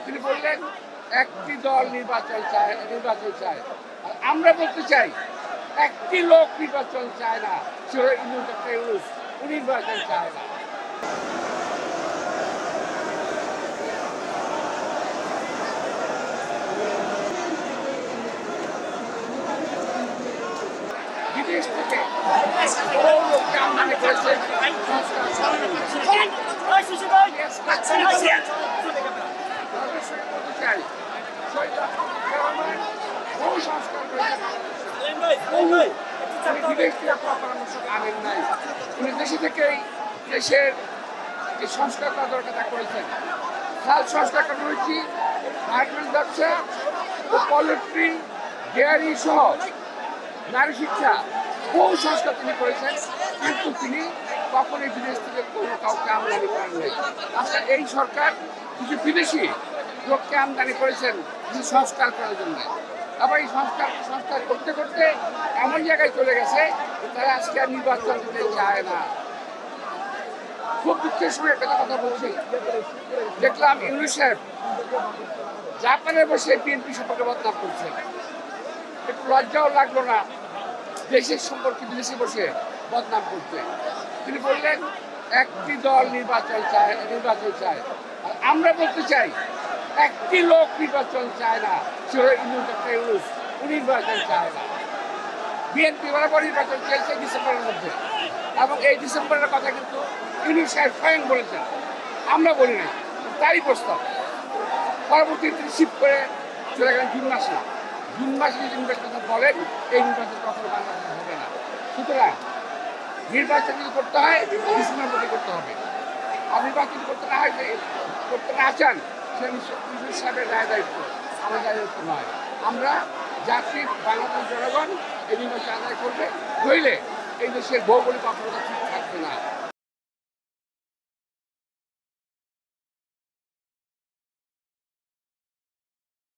তিনি বললেন একটি দল নির্বাচন চায়। আর আমরা বলতে চাই একটি লোক নির্বাচন চায় না, সে হলো ডক্টর ইউনূস, উনি নির্বাচন চায় না। বিদেশ থেকে বহু লোককে আমদানি করেছে দেশে থেকেই দেশের যে সংস্কার করা দরকার তা করেছেন। খাল সংস্কার করা হয়েছে, গার্মেন্টস ব্যবসা, পোল্ট্রি, ডেয়ারি সহ নারী শিক্ষা, বহু সংস্কার তিনি করেছেন, কিন্তু তিনি কখনোই বিদেশ থেকে কোনো কাউকে আমদানি করেন নাই। আচ্ছা, এই সরকার কিছু বিদেশি লোককে আমদানি করেছেন কিছু সংস্কার করার জন্য। আবার এই সংস্কার করতে করতে এমন জায়গায় চলে গেছে তারা আজকে আর নির্বাচন করতে চায় না। খুব দুঃখের সঙ্গে একটা কথা বলছি, দেখলাম ইউনূস সাহেব জাপানে বসে বিএনপি সম্পর্কে বদনাম করছেন। একটু লজ্জাও লাগলো না দেশের সম্পর্কে বিদেশে বসে বদনাম করতে? তিনি বললেন একটি দল নির্বাচন চায়। আর আমরা বলতে চাই একটি লোক নির্বাচন চায় না, সে হলো ডক্টর ইউনূস, উনি নির্বাচন চায় না। বিএনপি বরাবর নির্বাচন চলছে ডিসেম্বরের মধ্যে, এবং এই ডিসেম্বরের কথা কিন্তু ইউনূস সাহেব স্বয়ং বলেছেন, আমরা বলি নাই। তারই প্রস্তাব পরবর্তীতে তিনি শিফট করে চলে গেলেন জুন মাসে যদি নির্বাচন কথা বলেন, এই নির্বাচন কখনো বাংলাদেশে হবে না। সুতরাং নির্বাচন যদি করতে হয় ডিসেম্বর মধ্যে করতে হবে। আর নির্বাচন করতে না চান সে ইউনূস সাহেবের দায়িত্ব, আমার দায়িত্ব নয়। আমরা জাতি বাংলাদেশের জনগণ এই নির্বাচন আদায় করবে, নইলে এই দেশের ভৌগোলিক অপরাধ ঠিক থাকবে না।